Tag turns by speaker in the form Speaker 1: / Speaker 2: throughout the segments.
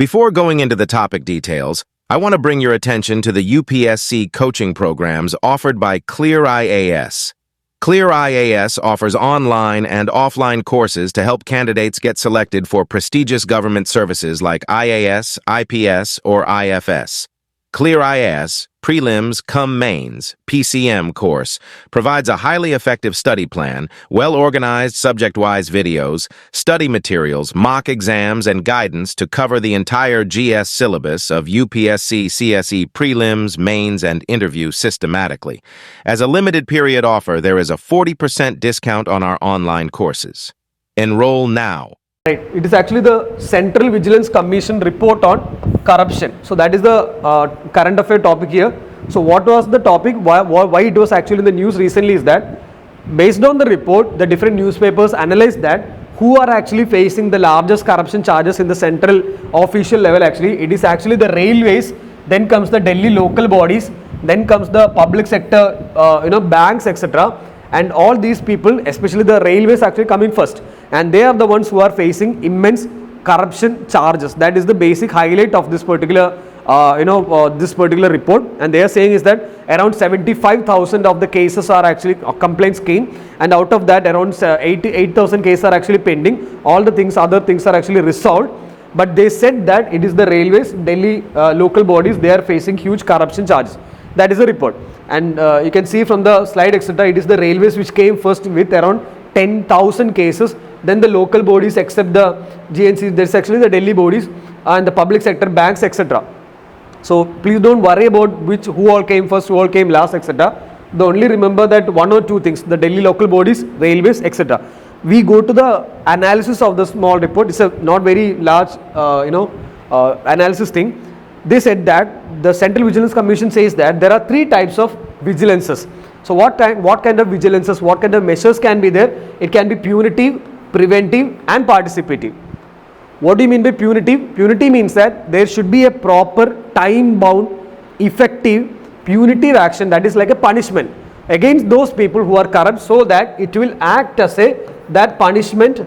Speaker 1: Before going into the topic details, I want to bring your attention to the UPSC coaching programs offered by Clear IAS. Clear IAS offers online and offline courses to help candidates get selected for prestigious government services like IAS, IPS, or IFS. Clear IAS, Prelims cum Mains, PCM course, provides a highly effective study plan, well-organized subject-wise videos, study materials, mock exams, and guidance to cover the entire GS syllabus of UPSC CSE Prelims, Mains, and Interview systematically. As a limited period offer, there is a 40% discount on our online courses. Enroll now.
Speaker 2: Right. It is actually the Central Vigilance Commission report on corruption. So that is the current affair topic here. So what was the topic? Why it was actually in the news recently is that based on the report, the different newspapers analyzed that who are actually facing the largest corruption charges in the central official level. Actually, it is actually the railways. Then comes the Delhi local bodies. Then comes the public sector, banks, etc. And all these people, especially the railways, actually coming first, and they are the ones who are facing immense corruption charges. That is the basic highlight of this particular this particular report. And they are saying is that around 75,000 of the cases are actually complaints came, and out of that around 88,000 cases are actually pending. All the things, other things are actually resolved, but they said that it is the railways, Delhi local bodies, they are facing huge corruption charges. That is the report. And you can see from the slide, etc., it is the railways which came first with around 10,000 cases. Then the local bodies except the GNC, there is actually the Delhi bodies and the public sector banks, etc. So please don't worry about who all came first, who all came last, etc. The only remember that one or two things: the Delhi local bodies, railways, etc. We go to the analysis of the small report. It's a not very large analysis thing. They said that the Central Vigilance Commission says that there are three types of vigilances. So what kind of vigilances, what kind of measures can be there? It can be punitive, preventive, and participative. What do you mean by punitive? Punitive means that there should be a proper time-bound, effective, punitive action, that is like a punishment against those people who are corrupt, so that it will act as that punishment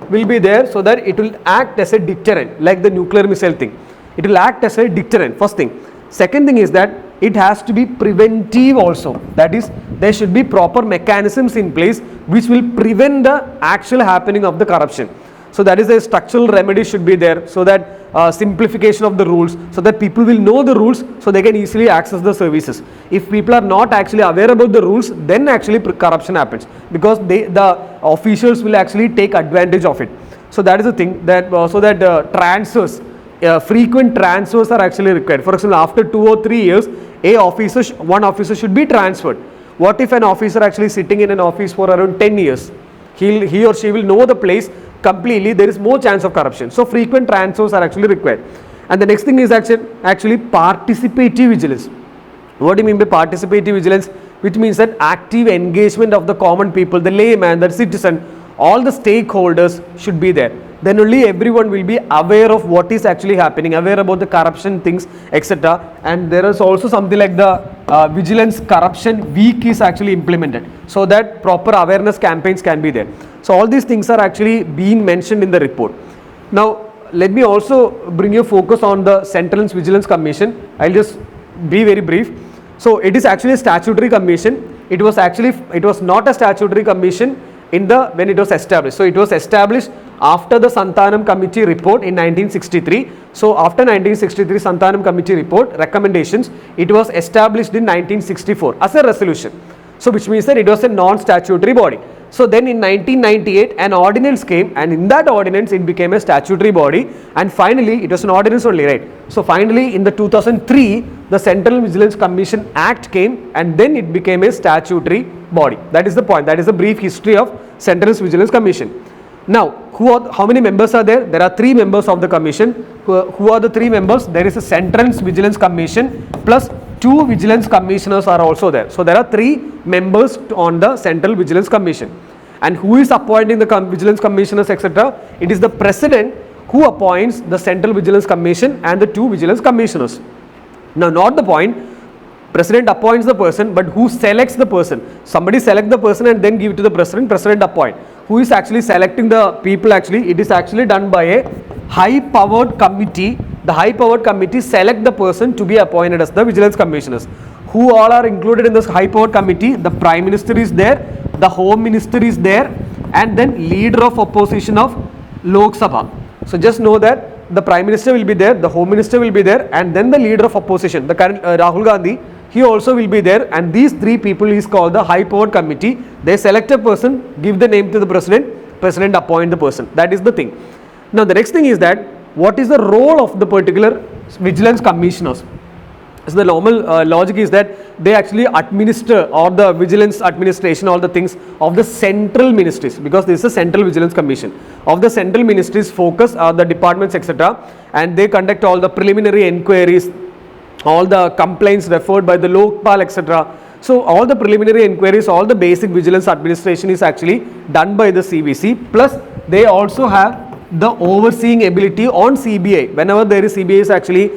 Speaker 2: will be there, so that it will act as a deterrent, like the nuclear missile thing. It will act as a deterrent, first thing. Second thing is that it has to be preventive also. That is, there should be proper mechanisms in place which will prevent the actual happening of the corruption. So that is, a structural remedy should be there, so that simplification of the rules, so that people will know the rules, so they can easily access the services. If people are not actually aware about the rules, then actually corruption happens, because the officials will actually take advantage of it. So that is the thing, that transfers, frequent transfers are actually required. For example, after 2 or 3 years, one officer should be transferred. What if an officer actually sitting in an office for around 10 years? He or she will know the place completely. There is more chance of corruption. So frequent transfers are actually required. And the next thing is actually participative vigilance. What do you mean by participative vigilance? Which means that active engagement of the common people, the layman, the citizen, all the stakeholders should be there. Then only everyone will be aware of what is actually happening, aware about the corruption things, etc. And there is also something like the Vigilance Corruption Week is actually implemented, so that proper awareness campaigns can be there. So all these things are actually being mentioned in the report. Now let me also bring your focus on the Central Vigilance Commission. I'll just be very brief. So it is actually a statutory commission. It was not a statutory commission when it was established. So it was established after the Santhanam Committee report in 1963. So after 1963 Santhanam Committee report recommendations, it was established in 1964 as a resolution. So which means that it was a non-statutory body. So then in 1998 an ordinance came, and in that ordinance it became a statutory body, and finally it was an ordinance only, right? So finally in the 2003 the Central Vigilance Commission Act came, and then it became a statutory body. That is the point. That is the brief history of Central Vigilance Commission. Now how many members are there? There are 3 members of the commission. Who are the 3 members? There is a Central Vigilance Commission plus 2 vigilance commissioners are also there. So there are 3 members on the Central Vigilance Commission. And who is appointing the vigilance commissioners, etc.? It is the president who appoints the Central Vigilance Commission and the 2 vigilance commissioners. Now not the point, president appoints the person, but who selects the person? Somebody select the person and then give it to the president appoint. Who is actually selecting the people? Actually, it is actually done by a high powered committee the high powered committee select the person to be appointed as the vigilance commissioners. Who all are included in this high powered committee? The Prime Minister is there, the Home Minister is there, and then leader of opposition of Lok Sabha. So just know that the Prime Minister will be there, the Home Minister will be there, and then the leader of opposition, the current Rahul Gandhi, he also will be there, and these three people is called the high powered committee. They select a person, give the name to the president, president appoint the person. That is the thing. Now the next thing is that what is the role of the particular vigilance commissioners? So the normal logic is that they actually administer, or the vigilance administration, all the things of the central ministries, because this is a central vigilance commission of the central ministries, focus the departments, etc., and they conduct all the preliminary inquiries, all the complaints referred by the Lokpal, etc. So all the preliminary inquiries, all the basic vigilance administration is actually done by the CVC. Plus they also have the overseeing ability on CBI. Whenever there is CBI is actually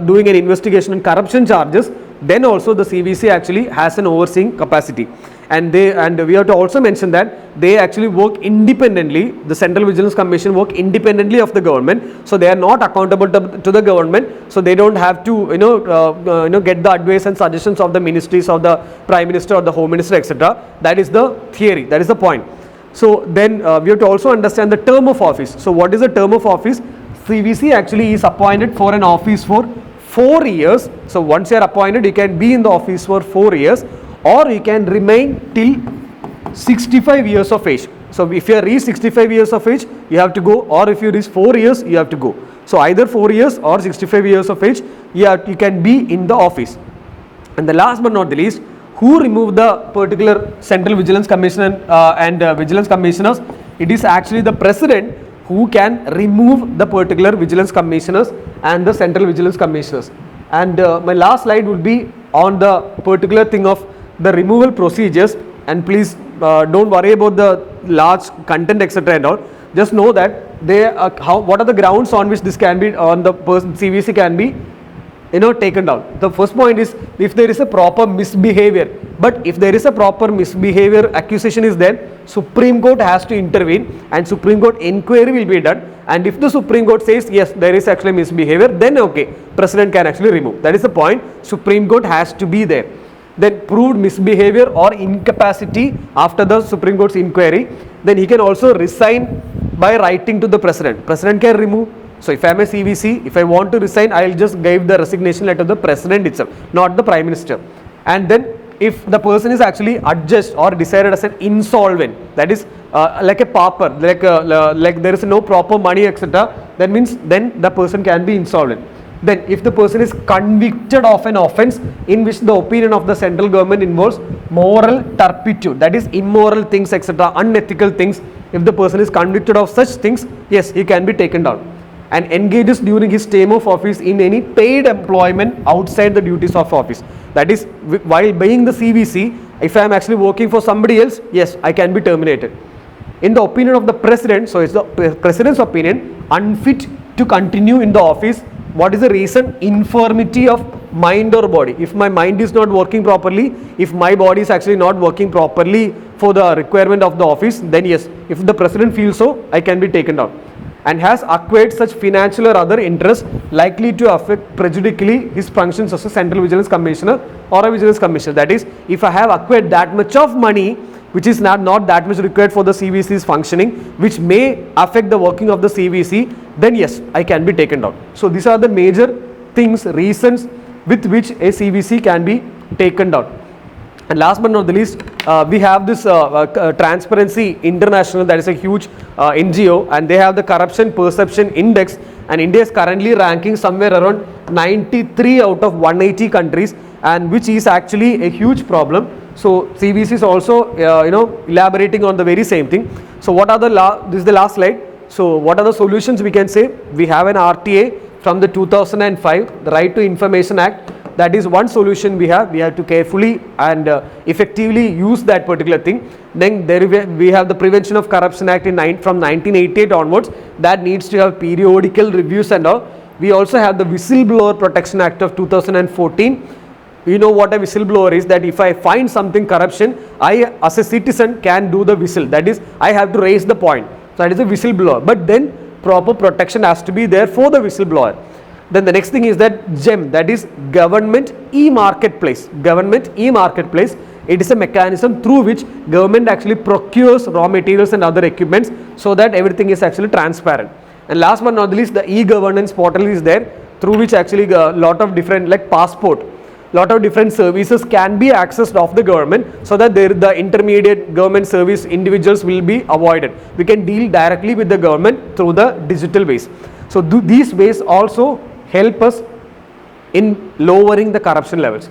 Speaker 2: doing an investigation on corruption charges, then also the CVC actually has an overseeing capacity. And we have to also mention that they actually work independently. The Central Vigilance Commission work independently of the government, so they are not accountable to the government. So they don't have to get the advice and suggestions of the ministries of the Prime Minister or the Home Minister, etc. That is the theory. That is the point. So then we have to also understand the term of office. So what is the term of office? CVC actually is appointed for an office for 4 years. So once you are appointed, you can be in the office for 4 years, or you can remain till 65 years of age. So if you reach 65 years of age, you have to go, or if you reach 4 years, you have to go. So either 4 years or 65 years of age, you can be in the office. And the last but not the least, who removed the particular Central Vigilance Commission and Vigilance Commissioners? It is actually the President who can remove the particular Vigilance Commissioners and the Central Vigilance Commissioners. And my last slide will be on the particular thing of the removal procedures. And please don't worry about the large content, etc. and all. Just know that what are the grounds on which this can be, on the person CVC can be taken down. The first point is if there is a proper misbehavior. But if there is a proper misbehavior accusation is there, Supreme Court has to intervene and Supreme Court inquiry will be done. And if the Supreme Court says yes, there is actually misbehavior, then okay, President can actually remove. That is the point. Supreme Court has to be there. Then proved misbehavior or incapacity after the Supreme Court's inquiry, then he can also resign by writing to the President. President can remove. So if I am a CVC, if I want to resign, I will just give the resignation letter to the President itself, not the Prime Minister. And then if the person is actually adjudged or decided as an insolvent, that is like a pauper, like there is no proper money, etc., that means then the person can be insolvent. Then if the person is convicted of an offence in which the opinion of the central government involves moral turpitude, that is immoral things, etc., unethical things, if the person is convicted of such things, yes, he can be taken down. And engages during his term of office in any paid employment outside the duties of office. That is, while being the CVC, if I am actually working for somebody else, yes, I can be terminated. In the opinion of the President, so it's the President's opinion, unfit to continue in the office. What is the reason? Infirmity of mind or body. If my mind is not working properly, if my body is actually not working properly for the requirement of the office, then yes, if the President feels so, I can be taken down. And has acquired such financial or other interest likely to affect prejudicially his functions as a Central Vigilance Commissioner or a Vigilance Commissioner. That is, if I have acquired that much of money which is not that much required for the CVC's functioning, which may affect the working of the CVC, then yes, I can be taken down. So these are the major things, reasons with which a CVC can be taken down. And last but not the least, we have this Transparency International, that is a huge NGO, and they have the Corruption Perception Index, and India is currently ranking somewhere around 93 out of 180 countries, and which is actually a huge problem. So CVC is also elaborating on the very same thing. So what are this is the last slide. So what are the solutions we can say? We have an RTA from the 2005, the Right to Information Act. That is one solution we have. We have to carefully and effectively use that particular thing. Then we have the Prevention of Corruption Act from 1988 onwards. That needs to have periodical reviews and all. We also have the Whistleblower Protection Act of 2014. You know what a whistleblower is, that if I find something corruption, I as a citizen can do the whistle. That is, I have to raise the point. So that is a whistleblower. But then proper protection has to be there for the whistleblower. Then the next thing is that GEM, that is Government E-Marketplace. Government E-Marketplace, it is a mechanism through which government actually procures raw materials and other equipments so that everything is actually transparent. And last but not the least, the e-governance portal is there, through which actually a lot of different, like passport, lot of different services can be accessed of the government, so that the intermediate government service individuals will be avoided. We can deal directly with the government through the digital ways. So these ways also help us in lowering the corruption levels.